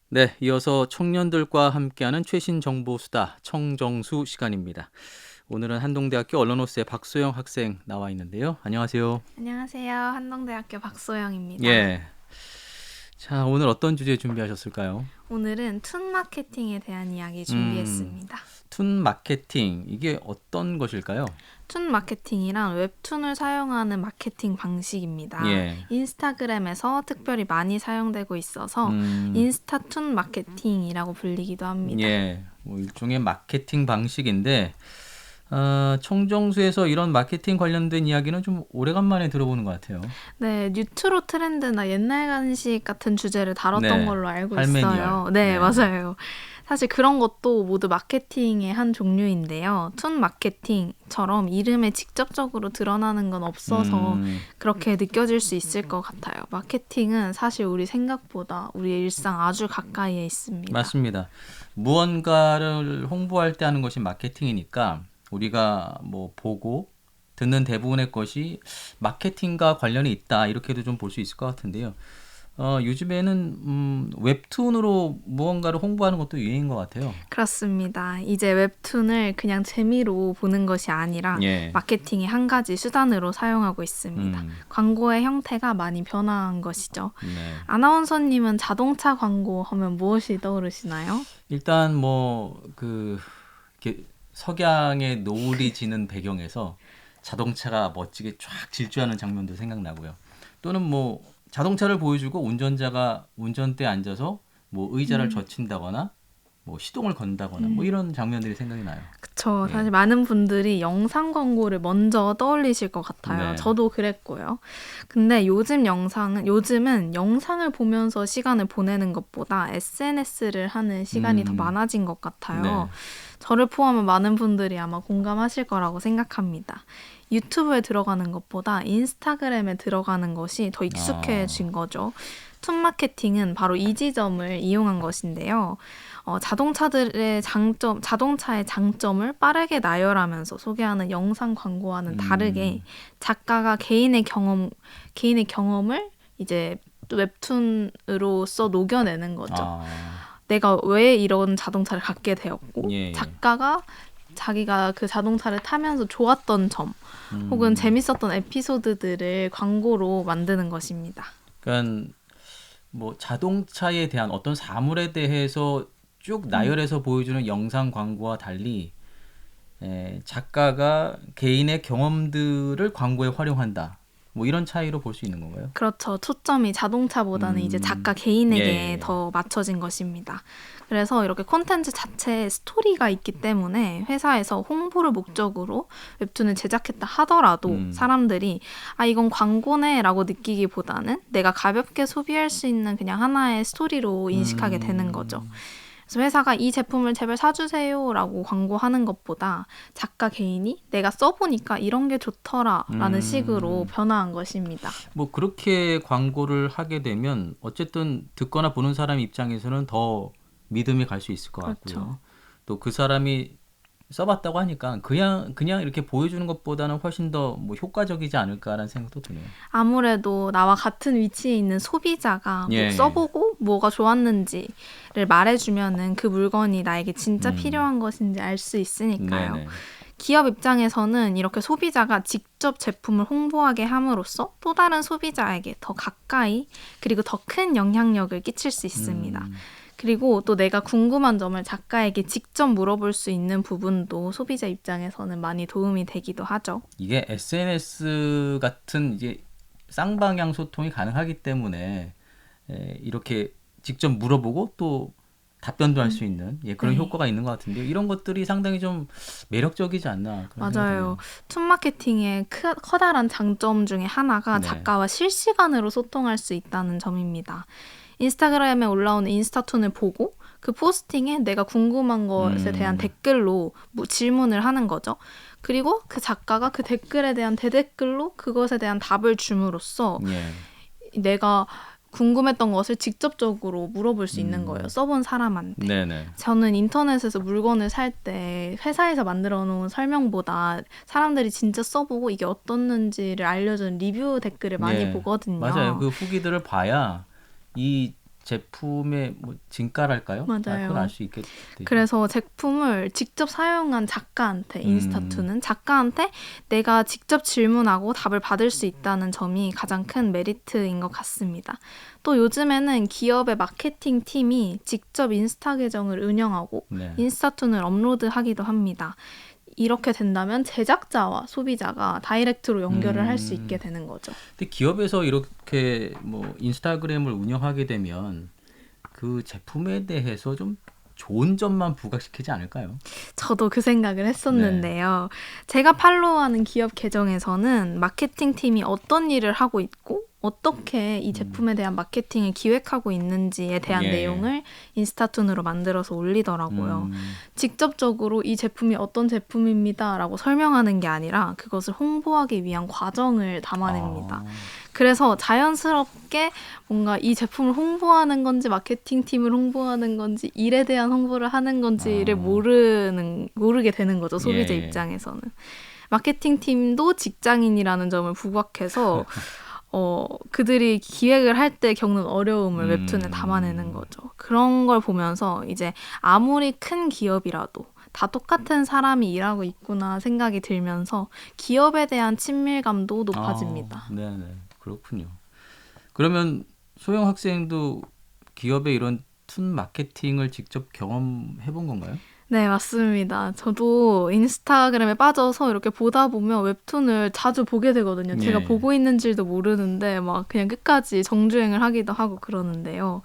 네, 이어서 청년들과 함께하는 최신 정보 수다 청정수 시간입니다. 오늘은 한동대학교 언론노스의 박소영 학생 나와 있는데요. 안녕하세요. 안녕하세요. 한동대학교 박소영입니다. 예. 자, 오늘 어떤 주제 준비하셨을까요? 오늘은 툰 마케팅에 대한 이야기 음, 준비했습니다. 툰 마케팅 이게 어떤 것일까요? 툰 마케팅이란 웹툰을 사용하는 마케팅 방식입니다. 예. 인스타그램에서 특별히 많이 사용되고 있어서 음, 인스타 툰 마케팅이라고 불리기도 합니다. 예. 뭐 일종의 마케팅 방식인데 청정수에서 이런 마케팅 관련된 이야기는 좀 오래간만에 들어보는 것 같아요. 네, 뉴트로 트렌드나 옛날 간식 같은 주제를 다뤘던 네. 걸로 알고 할메니얼. 있어요. 네, 네. 맞아요. 사실 그런 것도 모두 마케팅의 한 종류인데요. 툰 마케팅처럼 이름에 직접적으로 드러나는 건 없어서 음, 그렇게 느껴질 수 있을 것 같아요. 마케팅은 사실 우리 생각보다 우리의 일상 아주 가까이에 있습니다. 맞습니다. 무언가를 홍보할 때 하는 것이 마케팅이니까 우리가 뭐 보고 듣는 대부분의 것이 마케팅과 관련이 있다 이렇게도 좀 볼 수 있을 것 같은데요. 요즘에는 웹툰으로 무언가를 홍보하는 것도 유행인 것 같아요. 그렇습니다. 이제 웹툰을 그냥 재미로 보는 것이 아니라 예. 마케팅의 한 가지 수단으로 사용하고 있습니다. 음, 광고의 형태가 많이 변화한 것이죠. 네. 아나운서님은 자동차 광고 하면 무엇이 떠오르시나요? 일단 뭐 이렇게 석양의 노을이 지는 배경에서 자동차가 멋지게 쫙 질주하는 장면도 생각나고요. 또는 뭐 자동차를 보여주고 운전자가 운전대에 앉아서 뭐 의자를 젖힌다거나 뭐 시동을 건다거나 뭐 이런 장면들이 생각이 나요. 그쵸. 사실 예. 많은 분들이 영상 광고를 먼저 떠올리실 것 같아요. 네. 저도 그랬고요. 근데 요즘은 영상을 보면서 시간을 보내는 것보다 SNS를 하는 시간이 더 음. 많아진 것 같아요. 네. 저를 포함한 많은 분들이 아마 공감하실 거라고 생각합니다. 유튜브에 들어가는 것보다 인스타그램에 들어가는 것이 더 아. 익숙해진 거죠. 툰 마케팅은 바로 이 지점을 이용한 것인데요. 자동차의 장점을 빠르게 나열하면서 소개하는 영상 광고와는 다르게 음. 작가가 개인의 경험을 이제 웹툰으로써 녹여내는 거죠. 아. 내가 왜 이런 자동차를 갖게 되었고, 예예. 작가가 자기가 그 자동차를 타면서 좋았던 점, 혹은 음. 재밌었던 에피소드들을 광고로 만드는 것입니다. 그러니까 뭐 자동차에 대한 어떤 사물에 대해서 쭉 나열해서 보여주는 영상 광고와 달리 작가가 개인의 경험들을 광고에 활용한다. 뭐 이런 차이로 볼 수 있는 건가요? 그렇죠. 초점이 자동차보다는 이제 작가 예, 개인에게 예. 더 맞춰진 것입니다. 그래서 이렇게 콘텐츠 자체에 스토리가 있기 때문에 회사에서 홍보를 목적으로 웹툰을 제작했다 하더라도 음, 사람들이 아, 이건 광고네 라고 느끼기보다는 내가 가볍게 소비할 수 있는 그냥 하나의 스토리로 인식하게 되는 거죠. 음, 그래서 회사가 이 제품을 제발 사주세요 라고 광고하는 것보다 작가 개인이 내가 써보니까 이런 게 좋더라 라는 식으로 음. 변화한 것입니다. 뭐 그렇게 광고를 하게 되면 어쨌든 듣거나 보는 사람 입장에서는 더 믿음이 갈 수 있을 것 그렇죠. 같고요. 또 그 사람이 써봤다고 하니까 그냥 이렇게 보여주는 것보다는 훨씬 더 뭐 효과적이지 않을까라는 생각도 드네요. 아무래도 나와 같은 위치에 있는 소비자가 예, 뭐 예. 써보고 뭐가 좋았는지를 말해주면은 그 물건이 나에게 진짜 음, 필요한 것인지 알 수 있으니까요. 네네. 기업 입장에서는 이렇게 소비자가 직접 제품을 홍보하게 함으로써 또 다른 소비자에게 더 가까이 그리고 더 큰 영향력을 끼칠 수 있습니다. 음, 그리고 또 내가 궁금한 점을 작가에게 직접 물어볼 수 있는 부분도 소비자 입장에서는 많이 도움이 되기도 하죠. 이게 SNS 같은 이제 쌍방향 소통이 가능하기 때문에 이렇게 직접 물어보고 또 답변도 할 수 있는 그런 네. 효과가 있는 것 같은데요. 이런 것들이 상당히 좀 매력적이지 않나 그런 생각이 맞아요. 드네요. 툰 마케팅의 커다란 장점 중에 하나가 네. 작가와 실시간으로 소통할 수 있다는 점입니다. 인스타그램에 올라오는 인스타툰을 보고 그 포스팅에 내가 궁금한 것에 대한 음, 댓글로 질문을 하는 거죠. 그리고 그 작가가 그 댓글에 대한 대댓글로 그것에 대한 답을 줌으로써 예. 내가 궁금했던 것을 직접적으로 물어볼 수 있는 거예요. 음, 써본 사람한테. 네네. 저는 인터넷에서 물건을 살 때 회사에서 만들어 놓은 설명보다 사람들이 진짜 써보고 이게 어떻는지를 알려준 리뷰 댓글을 많이 예. 맞아요. 보거든요. 그 후기들을 봐야 이 제품의 뭐 진가랄까요? 맞아요. 그걸 알 수 있게 되죠. 그래서 제품을 직접 사용한 작가한테 인스타투는 작가한테 내가 직접 질문하고 답을 받을 수 있다는 점이 가장 큰 메리트인 것 같습니다. 또 요즘에는 기업의 마케팅 팀이 직접 인스타 계정을 운영하고 네. 인스타툰을 업로드하기도 합니다. 이렇게 된다면 제작자와 소비자가 다이렉트로 연결을 할 수 있게 되는 거죠. 근데 기업에서 이렇게 뭐 인스타그램을 운영하게 되면 그 제품에 대해서 좀 좋은 점만 부각시키지 않을까요? 저도 그 생각을 했었는데요. 제가 팔로우하는 기업 계정에서는 마케팅 팀이 어떤 일을 하고 있고 어떻게 이 제품에 대한 마케팅을 기획하고 있는지에 대한 예. 내용을 인스타툰으로 만들어서 올리더라고요. 직접적으로 이 제품이 어떤 제품입니다라고 설명하는 게 아니라 그것을 홍보하기 위한 과정을 담아냅니다. 그래서 자연스럽게 뭔가 이 제품을 홍보하는 건지 마케팅 팀을 홍보하는 건지 일에 대한 홍보를 하는 건지를 모르게 되는 거죠. 소비자 예. 입장에서는. 마케팅 팀도 직장인이라는 점을 부각해서 그들이 기획을 할 때 겪는 어려움을 웹툰에 담아내는 거죠. 그런 걸 보면서 이제 아무리 큰 기업이라도 다 똑같은 사람이 일하고 있구나 생각이 들면서 기업에 대한 친밀감도 높아집니다. 네네. 그렇군요. 그러면 소영 학생도 기업의 이런 툰 마케팅을 직접 경험해 본 건가요? 네, 맞습니다. 저도 인스타그램에 빠져서 이렇게 보다 보면 웹툰을 자주 보게 되거든요. 제가 예. 보고 있는 줄도 모르는데 막 그냥 끝까지 정주행을 하기도 하고 그러는데요.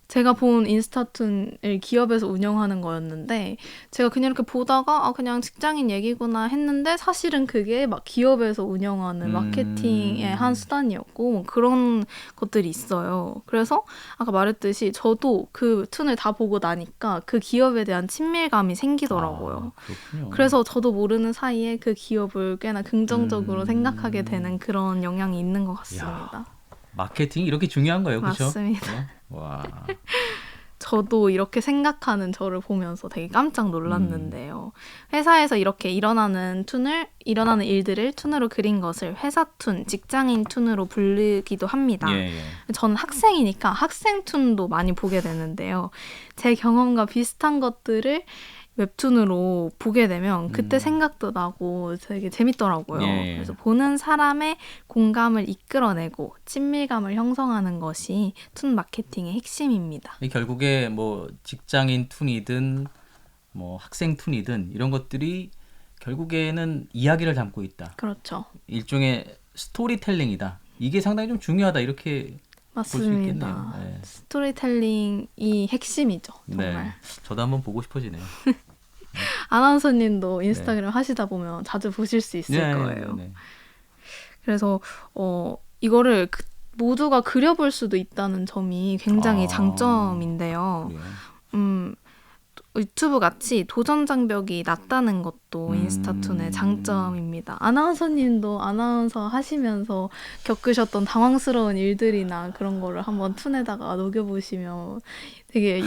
제가 본 인스타툰을 기업에서 운영하는 거였는데 제가 그냥 이렇게 보다가 그냥 직장인 얘기구나 했는데 사실은 그게 막 기업에서 운영하는 마케팅의 한 수단이었고 뭐 그런 것들이 있어요. 그래서 아까 말했듯이 저도 그 툰을 다 보고 나니까 그 기업에 대한 친밀감이 생기더라고요. 그렇군요. 그래서 저도 모르는 사이에 그 기업을 꽤나 긍정적으로 생각하게 되는 그런 영향이 있는 것 같습니다. 마케팅이 이렇게 중요한 거예요, 그렇죠? 맞습니다. 와. 저도 이렇게 생각하는 저를 보면서 되게 깜짝 놀랐는데요. 회사에서 이렇게 일어나는 일들을 툰으로 그린 것을 회사 툰, 직장인 툰으로 부르기도 합니다. 예. 저는 학생이니까 학생 툰도 많이 보게 되는데요. 제 경험과 비슷한 것들을 웹툰으로 보게 되면 그때 생각도 나고 되게 재밌더라고요. 예. 그래서 보는 사람의 공감을 이끌어내고 친밀감을 형성하는 것이 툰 마케팅의 핵심입니다. 결국에 뭐 직장인 툰이든 뭐 학생 툰이든 이런 것들이 결국에는 이야기를 담고 있다. 그렇죠. 일종의 스토리텔링이다. 이게 상당히 좀 중요하다. 이렇게 볼 수 있겠네요. 맞습니다. 네. 스토리텔링이 핵심이죠. 정말. 네. 저도 한번 보고 싶어지네요. 아나운서님도 인스타그램 하시다 보면 자주 보실 수 있을 거예요. 네. 그래서 이거를 모두가 그려볼 수도 있다는 점이 굉장히 장점인데요. 그래요. 유튜브 같이 도전 장벽이 낮다는 것도 인스타툰의 장점입니다. 아나운서님도 아나운서 하시면서 겪으셨던 당황스러운 일들이나 그런 거를 한번 툰에다가 녹여보시면 되게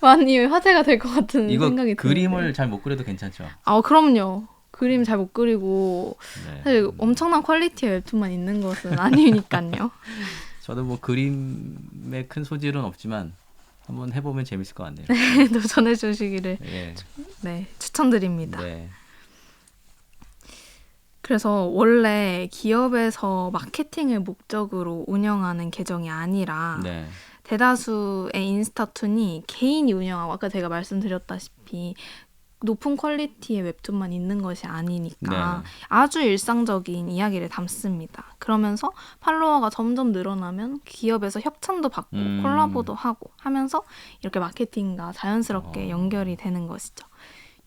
많이 화제가 될 것 같은 생각이 드는데. 그림을 잘 못 그려도 괜찮죠? 그럼요. 그림 잘 못 그리고 사실 엄청난 kw리티의 웹툰만 있는 것은 아니니까요. 저도 뭐 그림에 큰 소질은 없지만 한번 해보면 재밌을 것 같네요. 도전해 주시기를 추천드립니다. 네. 그래서 원래 기업에서 마케팅을 목적으로 운영하는 계정이 아니라 대다수의 인스타툰이 개인이 운영하고 아까 제가 말씀드렸다시피 높은 퀄리티의 웹툰만 있는 것이 아니니까 아주 일상적인 이야기를 담습니다. 그러면서 팔로워가 점점 늘어나면 기업에서 협찬도 받고 콜라보도 하고 하면서 이렇게 마케팅과 자연스럽게 연결이 되는 것이죠.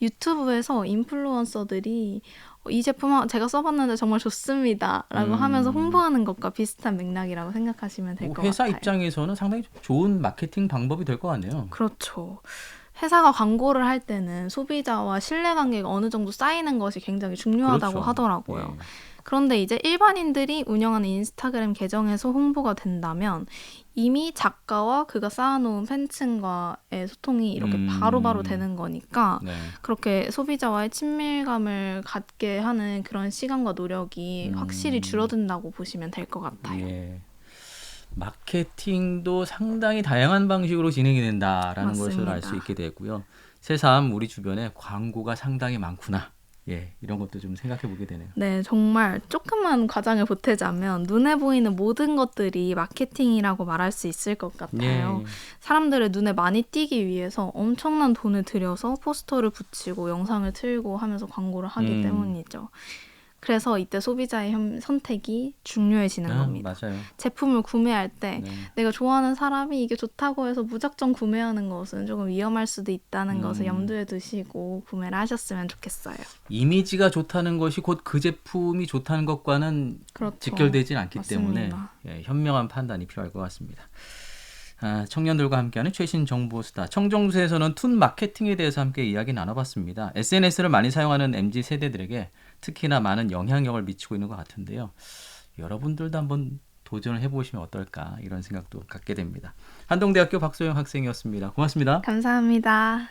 유튜브에서 인플루언서들이 이 제품 제가 써봤는데 정말 좋습니다 라고 하면서 홍보하는 것과 비슷한 맥락이라고 생각하시면 될 것 같아요. 회사 입장에서는 상당히 좋은 마케팅 방법이 될 것 같네요. 그렇죠. 회사가 광고를 할 때는 소비자와 신뢰관계가 어느 정도 쌓이는 것이 굉장히 중요하다고 하더라고요. 그런데 이제 일반인들이 운영하는 인스타그램 계정에서 홍보가 된다면 이미 작가와 그가 쌓아놓은 팬층과의 소통이 이렇게 바로바로 되는 거니까 그렇게 소비자와의 친밀감을 갖게 하는 그런 시간과 노력이 확실히 줄어든다고 보시면 될 것 같아요. 마케팅도 상당히 다양한 방식으로 진행이 된다라는 맞습니다. 것을 알 수 있게 되고요. 새삼 우리 주변에 광고가 상당히 많구나. 예, 이런 것도 좀 생각해 보게 되네요. 네, 정말 조금만 과장을 보태자면 눈에 보이는 모든 것들이 마케팅이라고 말할 수 있을 것 같아요. 예. 사람들의 눈에 많이 띄기 위해서 엄청난 돈을 들여서 포스터를 붙이고 영상을 틀고 하면서 광고를 하기 때문이죠. 그래서 이때 소비자의 선택이 중요해지는 겁니다. 맞아요. 제품을 구매할 때 네. 내가 좋아하는 사람이 이게 좋다고 해서 무작정 구매하는 것은 조금 위험할 수도 있다는 것을 염두에 두시고 구매를 하셨으면 좋겠어요. 이미지가 좋다는 것이 곧 그 제품이 좋다는 것과는 그렇죠. 직결되진 않기 때문에 맞습니다. 현명한 판단이 필요할 것 같습니다. 청년들과 함께하는 최신 정보 수다. 청정수에서는 툰 마케팅에 대해서 함께 이야기 나눠봤습니다. SNS를 많이 사용하는 MZ 세대들에게 특히나 많은 영향력을 미치고 있는 것 같은데요. 여러분들도 한번 도전을 해보시면 어떨까 이런 생각도 갖게 됩니다. 한동대학교 박소영 학생이었습니다. 고맙습니다. 감사합니다.